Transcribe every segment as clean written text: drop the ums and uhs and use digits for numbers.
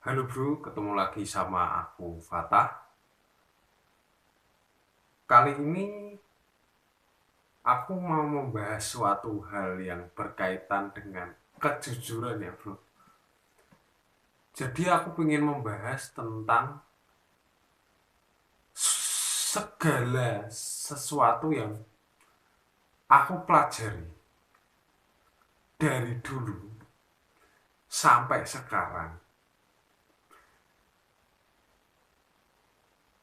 Halo bro, ketemu lagi sama aku Fatah. Kali ini aku mau membahas suatu hal yang berkaitan dengan kejujuran ya bro. Jadi aku ingin membahas tentang segala sesuatu yang aku pelajari dari dulu sampai sekarang.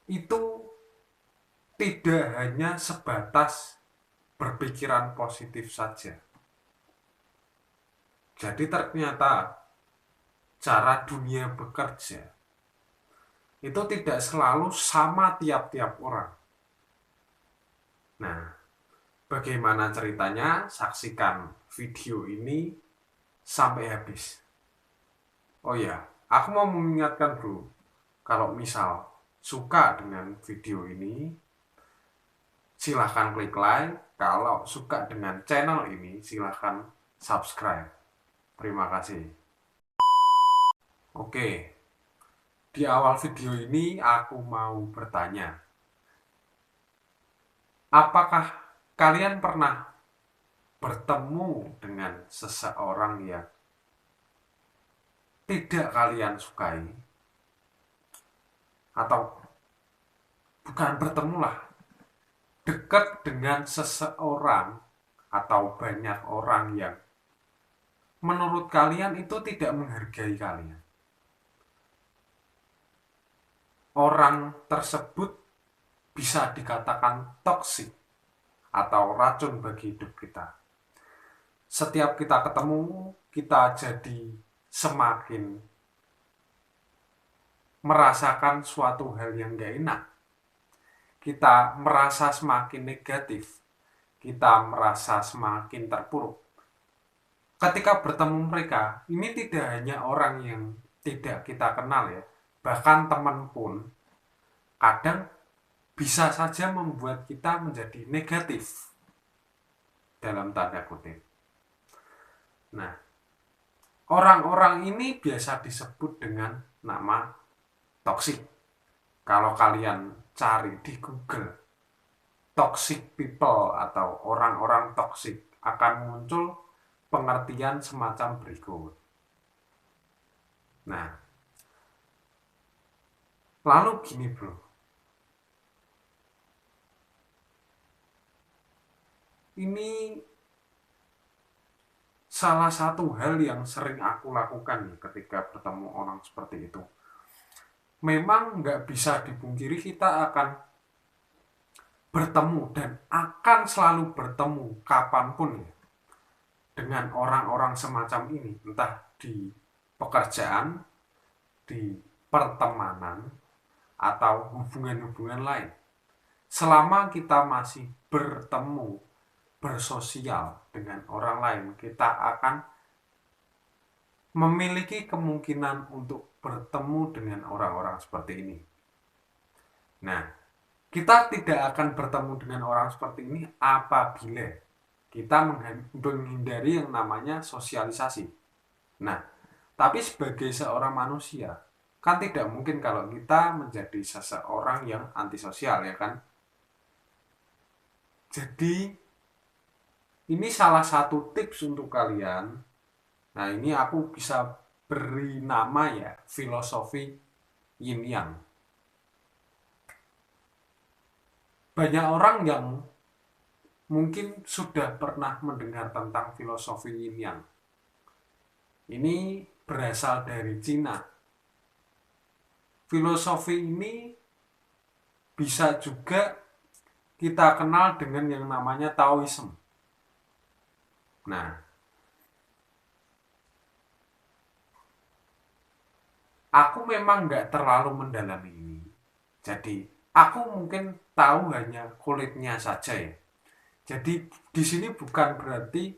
Itu tidak hanya sebatas berpikiran positif saja. Jadi ternyata cara dunia bekerja itu tidak selalu sama tiap-tiap orang. Nah, bagaimana ceritanya? Saksikan video ini sampai habis. Oh ya, aku mau mengingatkan bro, kalau misal suka dengan video ini, silahkan klik like. Kalau suka dengan channel ini, silahkan subscribe. Terima kasih. Oke, di awal video ini aku mau bertanya, apakah kalian pernah bertemu dengan seseorang yang tidak kalian sukai, atau bukan bertemu lah, dekat dengan seseorang atau banyak orang yang menurut kalian itu tidak menghargai kalian? Orang tersebut bisa dikatakan toksik atau racun bagi hidup kita. Setiap kita ketemu, kita jadi semakin merasakan suatu hal yang gak enak. Kita merasa semakin negatif. Kita merasa semakin terpuruk. Ketika bertemu mereka, ini tidak hanya orang yang tidak kita kenal ya, bahkan teman pun kadang bisa saja membuat kita menjadi negatif dalam tanda kutip. Nah, orang-orang ini biasa disebut dengan nama toksik. Kalau kalian cari di Google toxic people atau orang-orang toksik, akan muncul pengertian semacam berikut. Nah, lalu gini bro, ini salah satu hal yang sering aku lakukan ketika bertemu orang seperti itu. Memang nggak bisa dipungkiri kita akan bertemu dan akan selalu bertemu kapanpun ya, dengan orang-orang semacam ini, entah di pekerjaan, di pertemanan, atau hubungan-hubungan lain. Selama kita masih bertemu, bersosial dengan orang lain, kita akan memiliki kemungkinan untuk bertemu dengan orang-orang seperti ini. Nah, kita tidak akan bertemu dengan orang seperti ini apabila kita menghindari yang namanya sosialisasi. Nah, tapi sebagai seorang manusia, kan tidak mungkin kalau kita menjadi seseorang yang antisosial ya kan. Jadi ini salah satu tips untuk kalian. Nah, ini aku bisa beri nama ya, filosofi yin yang. Banyak orang yang mungkin sudah pernah mendengar tentang filosofi yin yang. Ini berasal dari Cina. Filosofi ini bisa juga kita kenal dengan yang namanya Taoism. Nah, aku memang nggak terlalu mendalami ini. Jadi, aku mungkin tahu hanya kulitnya saja ya. Jadi, di sini bukan berarti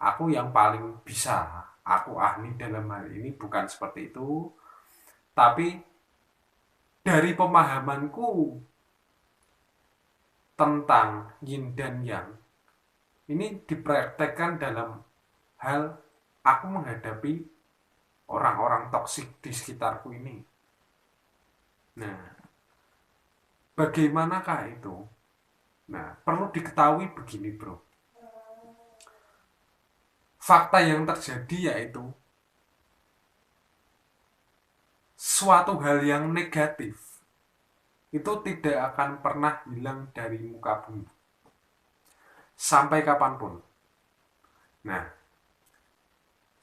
aku yang paling bisa, aku ahli dalam hal ini, bukan seperti itu. Tapi dari pemahamanku tentang yin dan yang, ini dipraktekkan dalam hal aku menghadapi orang-orang toksik di sekitarku ini. Nah, bagaimanakah itu? Nah, perlu diketahui begini, bro. Fakta yang terjadi yaitu suatu hal yang negatif itu tidak akan pernah hilang dari muka bumi sampai kapanpun. Nah,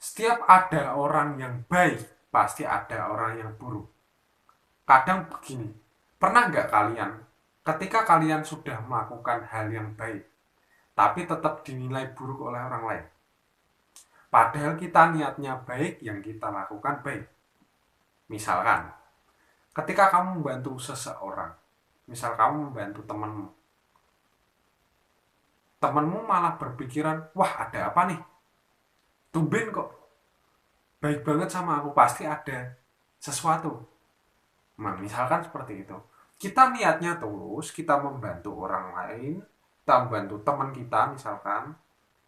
setiap ada orang yang baik, pasti ada orang yang buruk. Kadang begini, pernah nggak kalian, ketika kalian sudah melakukan hal yang baik, tapi tetap dinilai buruk oleh orang lain? Padahal kita niatnya baik, yang kita lakukan baik. Misalkan, ketika kamu membantu seseorang, misal kamu membantu temanmu, temanmu malah berpikiran, wah ada apa nih? Tumben kok baik banget sama aku, pasti ada sesuatu. Nah, misalkan seperti itu. Kita niatnya tulus, kita membantu orang lain, kita membantu teman kita misalkan,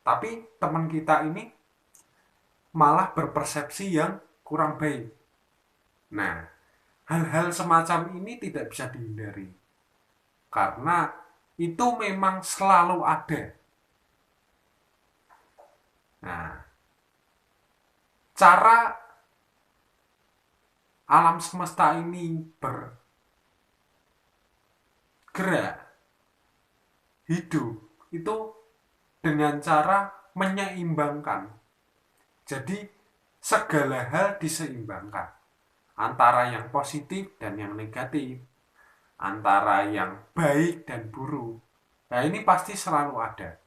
tapi teman kita ini malah berpersepsi yang kurang baik. Nah, hal-hal semacam ini tidak bisa dihindari. Karena itu memang selalu ada. Nah, cara alam semesta ini bergerak, hidup, itu dengan cara menyeimbangkan. Jadi, segala hal diseimbangkan. Antara yang positif dan yang negatif. Antara yang baik dan buruk. Nah, ini pasti selalu ada.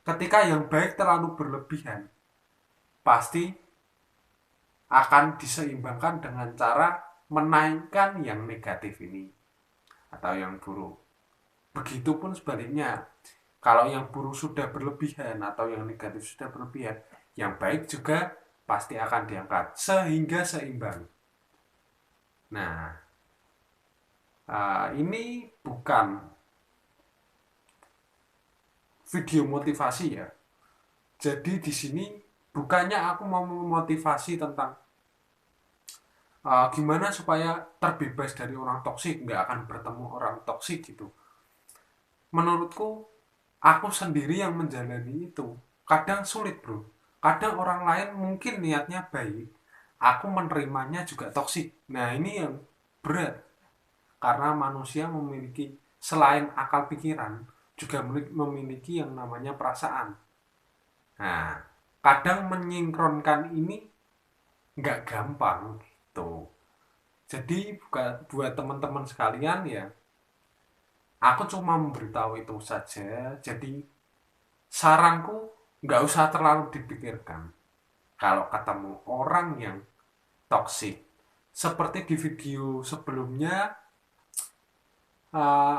Ketika yang baik terlalu berlebihan, pasti akan diseimbangkan dengan cara menaikkan yang negatif ini atau yang buruk. Begitupun sebaliknya, kalau yang buruk sudah berlebihan atau yang negatif sudah berlebihan, yang baik juga pasti akan diangkat sehingga seimbang. Nah, ini bukan video motivasi ya. Jadi di sini bukannya aku mau memotivasi tentang gimana supaya terbebas dari orang toksik, nggak akan bertemu orang toksik gitu. Menurutku, aku sendiri yang menjalani itu kadang sulit, bro. Kadang orang lain mungkin niatnya baik, aku menerimanya juga toksik. Nah, ini yang berat. Karena manusia memiliki, selain akal pikiran, juga memiliki yang namanya perasaan. Nah, kadang menyinkronkan ini nggak gampang gitu. Jadi buat teman-teman sekalian ya, aku cuma memberitahu itu saja. Jadi saranku nggak usah terlalu dipikirkan. Kalau ketemu orang yang toksik, seperti di video sebelumnya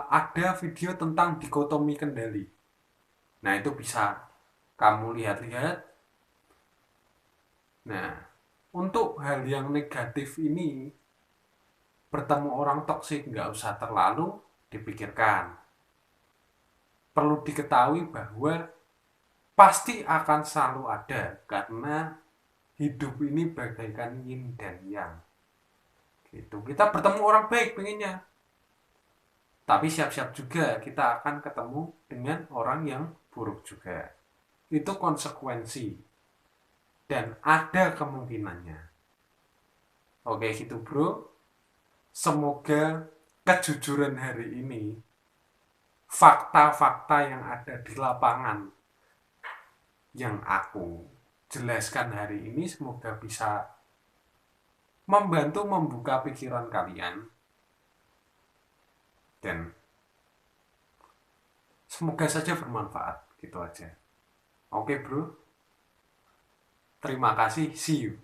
ada video tentang dikotomi kendali. Nah, itu bisa kamu lihat-lihat. Nah, untuk hal yang negatif ini, bertemu orang toksik nggak usah terlalu dipikirkan. Perlu diketahui bahwa pasti akan selalu ada, karena hidup ini bagaikan yin dan yang. Gitu. Kita bertemu orang baik pengennya, tapi siap-siap juga kita akan ketemu dengan orang yang buruk juga. Itu konsekuensi dan ada kemungkinannya. Oke gitu, bro. Semoga kejujuran hari ini, fakta-fakta yang ada di lapangan yang aku jelaskan hari ini, semoga bisa membantu membuka pikiran kalian, dan semoga saja bermanfaat. Gitu aja. Oke, bro. Terima kasih. See you.